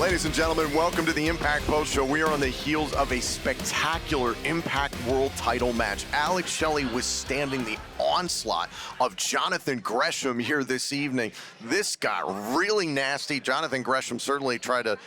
Ladies and gentlemen, welcome to the Impact Post Show. We are on the heels of a spectacular Impact World title match. Alex Shelley withstanding the onslaught of Jonathan Gresham here this evening. This got really nasty. Jonathan Gresham certainly tried to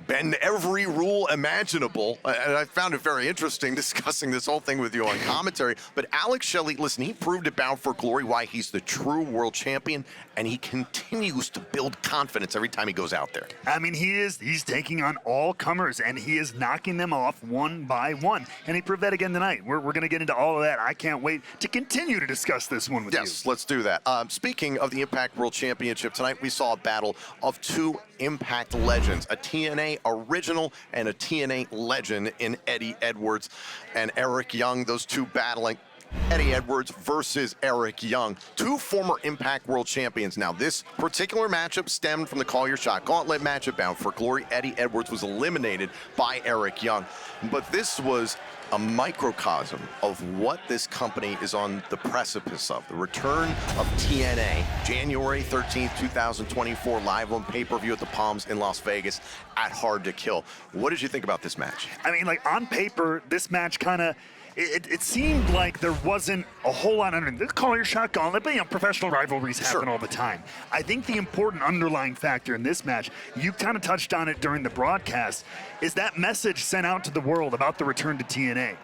bend every rule imaginable. And I found it very interesting discussing this whole thing with you on commentary. But Alex Shelley, listen, he proved at Bound for Glory why he's the true world champion, and he continues to build confidence every time he goes out there. I mean, he's taking on all comers, and he is knocking them off one by one. And he proved that again tonight. We're going to get into all of that. I can't wait to continue to discuss this one with you. Yes, let's do that. Speaking of the Impact World Championship, tonight we saw a battle of two Impact legends, a TNA original and a TNA legend in Eddie Edwards and Eric Young, those two battling. Eddie Edwards versus Eric Young, two former Impact World Champions. Now, this particular matchup stemmed from the Call Your Shot Gauntlet matchup Bound for Glory. Eddie Edwards was eliminated by Eric Young. But this was a microcosm of what this company is on the precipice of. The return of TNA, January 13th, 2024, live on pay-per-view at the Palms in Las Vegas at Hard to Kill. What did you think about this match? I mean, like, on paper, this match kind of, it seemed like there wasn't a whole lot under the Call Your Shot Gauntlet, but, you know, professional rivalries happen all the time. I think the important underlying factor in this match, you kind of touched on it during the broadcast, is that message sent out to the world about the return to TNA.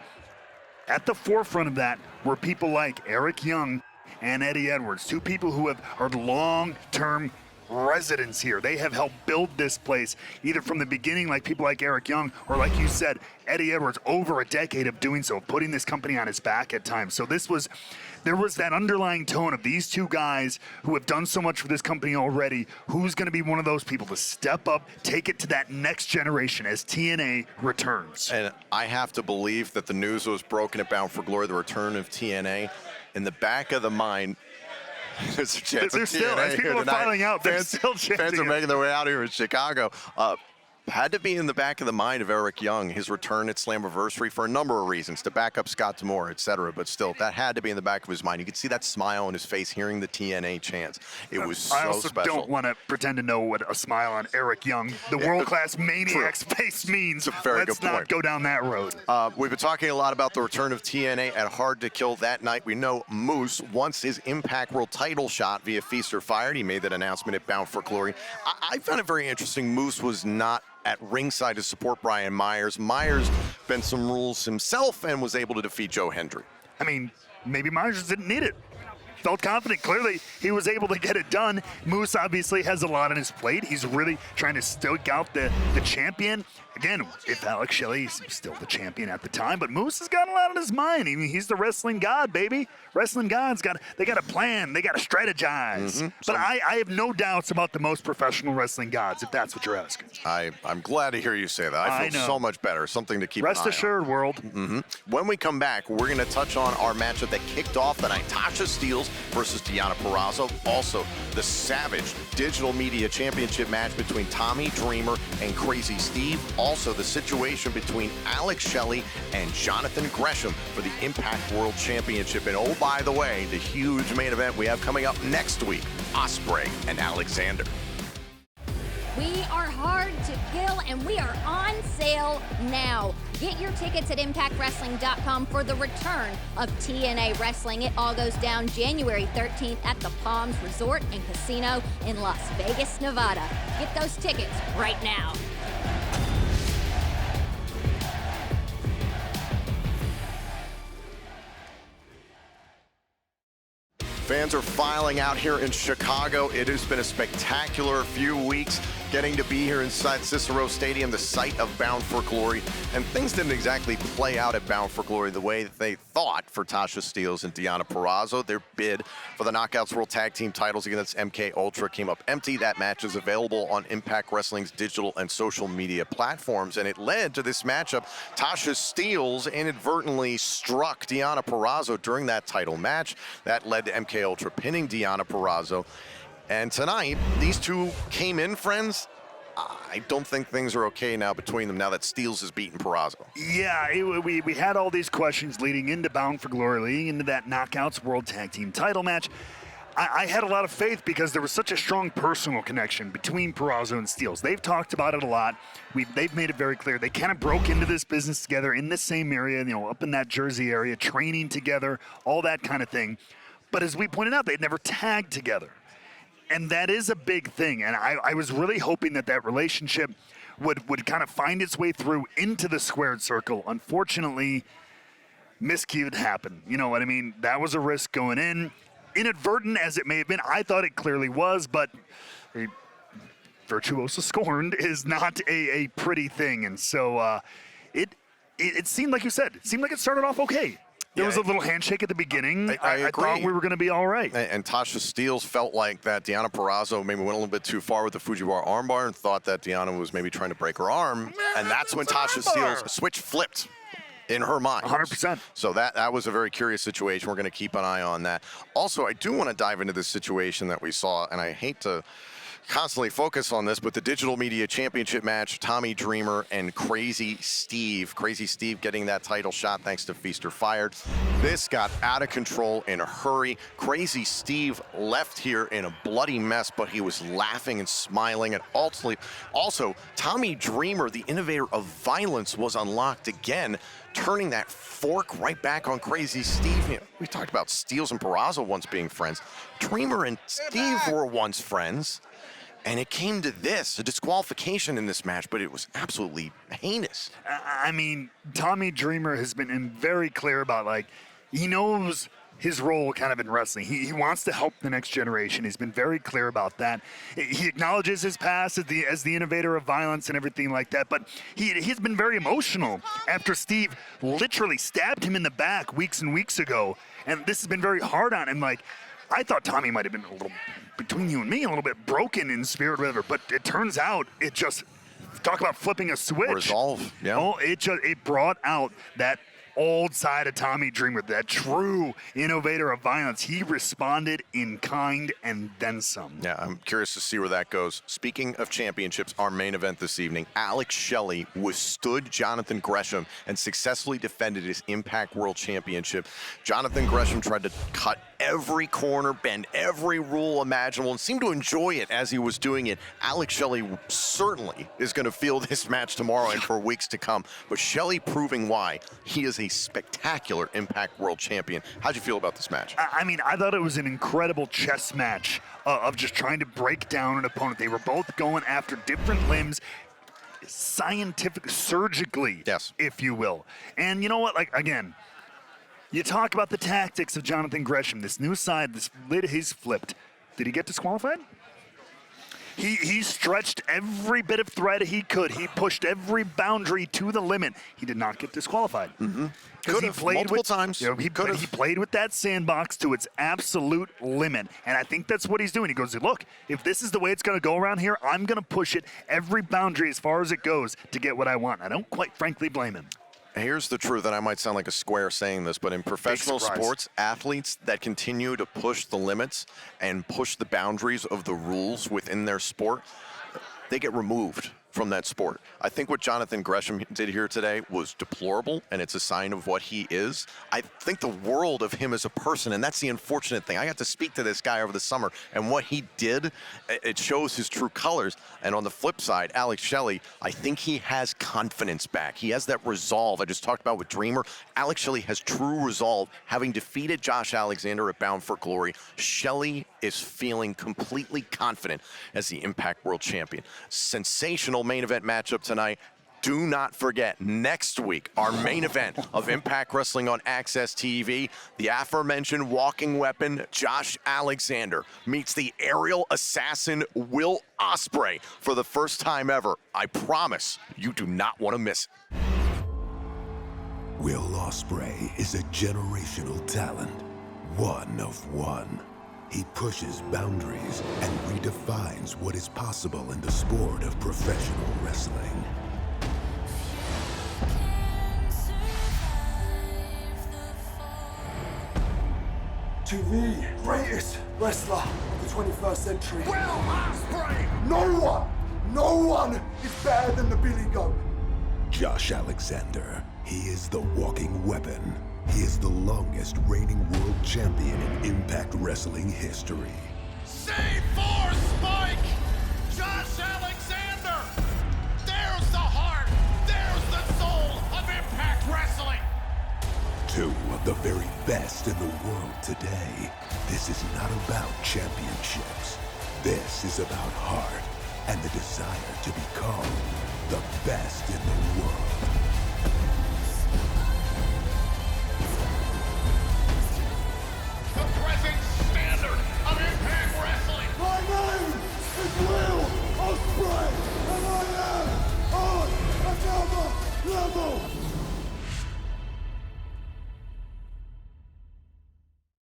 At the forefront of that were people like Eric Young and Eddie Edwards, two people who are long-term residents here. They have helped build this place either from the beginning, like people like Eric Young, or like you said, Eddie Edwards, over a decade of doing so, putting this company on his back at times. So there was that underlying tone of these two guys who have done so much for this company already. Who's going to be one of those people to step up, take it to that next generation as TNA returns? And I have to believe that the news was broken at Bound for Glory, the return of TNA. In the back of the mind, there's a chance they're still, as people are filing out, they're still chanting. Fans are making their way out here in Chicago. Had to be in the back of the mind of Eric Young, his return at Slammiversary for a number of reasons, to back up Scott D'Amore, et cetera. But still, that had to be in the back of his mind. You could see that smile on his face hearing the TNA chants. It was so special. I also don't want to pretend to know what a smile on Eric Young, the world-class maniac's face means. It's a very Let's good point. not go down that road. We've been talking a lot about the return of TNA at Hard to Kill that night. We know Moose wants his Impact World title shot via Feast or Fired. He made that announcement at Bound for Glory. I found it very interesting. Moose was not at ringside to support Brian Myers. Myers bent some rules himself and was able to defeat Joe Hendry. I mean, maybe Myers didn't need it. Felt confident. Clearly, he was able to get it done. Moose obviously has a lot on his plate. He's really trying to stoke out the champion. Again, if Alex Shelley is still the champion at the time, but Moose has got a lot on his mind. I mean, he's the wrestling god, baby. Wrestling gods got a plan. They got to strategize. Mm-hmm. But I have no doubts about the most professional wrestling gods, if that's what you're asking. I'm glad to hear you say that. I feel so much better. Something to keep Rest assured, world. Mm-hmm. When we come back, we're going to touch on our matchup that kicked off the night. Tasha Steelz versus Deonna Perazzo. Also, the Savage Digital Media Championship match between Tommy Dreamer and Crazy Steve. Also, the situation between Alex Shelley and Jonathan Gresham for the Impact World Championship. And oh, by the way, the huge main event we have coming up next week, Osprey and Alexander. We are Hard to Kill, and we are on sale now. Get your tickets at ImpactWrestling.com for the return of TNA Wrestling. It all goes down January 13th at the Palms Resort and Casino in Las Vegas, Nevada. Get those tickets right now. Fans are filing out here in Chicago. It has been a spectacular few weeks getting to be here inside Cicero Stadium, the site of Bound for Glory. And things didn't exactly play out at Bound for Glory the way that they thought for Tasha Steelz and Deonna Perazzo. Their bid for the Knockouts World Tag Team titles against MK Ultra came up empty. That match is available on Impact Wrestling's digital and social media platforms. And it led to this matchup. Tasha Steelz inadvertently struck Deonna Perazzo during that title match. That led to MK Ultra pinning Deonna Perazzo. And tonight, these two came in, friends. I don't think things are okay now between them now that Steelz has beaten Perazzo. Yeah, we had all these questions leading into Bound for Glory, leading into that Knockouts World Tag Team title match. I had a lot of faith because there was such a strong personal connection between Perazzo and Steelz. They've talked about it a lot. They've made it very clear. They kind of broke into this business together in the same area, up in that Jersey area, training together, all that kind of thing. But as we pointed out, they'd never tagged together. And that is a big thing. And I was really hoping that relationship would kind of find its way through into the squared circle. Unfortunately, miscued happened. You know what I mean? That was a risk going in. Inadvertent as it may have been, I thought it clearly was, but a virtuoso scorned is not a pretty thing. And so it seemed, like you said, it seemed like it started off okay. There was a little handshake at the beginning. I thought we were going to be all right. And Tasha Steelz felt like that Deonna Perazzo maybe went a little bit too far with the Fujiwara armbar and thought that Deonna was maybe trying to break her arm. And that's when Tasha Steelz switch flipped in her mind. 100%. So that was a very curious situation. We're going to keep an eye on that. Also, I do want to dive into this situation that we saw, and I hate to constantly focus on this, but the Digital Media Championship match, Tommy Dreamer and Crazy Steve. Crazy Steve getting that title shot thanks to Feast or Fired. This got out of control in a hurry. Crazy Steve left here in a bloody mess, but he was laughing and smiling. And ultimately, also, Tommy Dreamer, the innovator of violence, was unlocked again, turning that fork right back on Crazy Steve. We talked about Steelz and Perazzo once being friends. Dreamer and Steve were once friends. And it came to this, a disqualification in this match, but it was absolutely heinous. I mean, Tommy Dreamer has been very clear about, he knows his role kind of in wrestling. He wants to help the next generation. He's been very clear about that. He acknowledges his past as the innovator of violence and everything like that, but he's been very emotional after Steve literally stabbed him in the back weeks and weeks ago. And this has been very hard on him. I thought Tommy might have been a little, between you and me, a little bit broken in spirit, whatever. But it turns out it just, talk about flipping a switch. Resolve, yeah. Oh, it brought out that old side of Tommy Dreamer, that true innovator of violence. He responded in kind and then some. Yeah, I'm curious to see where that goes. Speaking of championships, our main event this evening, Alex Shelley withstood Jonathan Gresham and successfully defended his Impact World Championship. Jonathan Gresham tried to cut every corner, bend every rule imaginable, and seemed to enjoy it as he was doing it. Alex Shelley certainly is going to feel this match tomorrow and for weeks to come. But Shelley proving why he is a spectacular Impact World Champion. How'd you feel about this match? I mean, I thought it was an incredible chess match of just trying to break down an opponent. They were both going after different limbs, scientific, surgically, yes, if you will. And you know what? Again, you talk about the tactics of Jonathan Gresham, this new side, this lid he's flipped. Did he get disqualified? He stretched every bit of thread he could. He pushed every boundary to the limit. He did not get disqualified. Mm-hmm. Could have multiple times. He played with that sandbox to its absolute limit. And I think that's what he's doing. He goes, look, if this is the way it's going to go around here, I'm going to push it every boundary as far as it goes to get what I want. I don't quite frankly blame him. Here's the truth, and I might sound like a square saying this, but in professional sports, athletes that continue to push the limits and push the boundaries of the rules within their sport, they get removed from that sport. I think what Jonathan Gresham did here today was deplorable, and it's a sign of what he is. I think the world of him as a person, and that's the unfortunate thing. I got to speak to this guy over the summer, and what he did, it shows his true colors. And on the flip side, Alex Shelley, I think he has confidence back. He has that resolve I just talked about with Dreamer. Alex Shelley has true resolve, having defeated Josh Alexander at Bound for Glory. Shelley is feeling completely confident as the Impact World Champion. Sensational main event matchup tonight. Do not forget, next week, our main event of Impact Wrestling on Access TV, the aforementioned walking weapon, Josh Alexander, meets the aerial assassin, Will Osprey, for the first time ever. I promise you do not want to miss it. Will Osprey is a generational talent, one of one. He pushes boundaries and redefines what is possible in the sport of professional wrestling. To the greatest wrestler of the 21st century. Will Osprey! No one is better than the Billy Goat. Josh Alexander, he is the walking weapon. He is the longest reigning world champion in Impact Wrestling history. Save for Spike! Josh Alexander! There's the heart! There's the soul of Impact Wrestling! Two of the very best in the world today. This is not about championships. This is about heart and the desire to become the best in the world.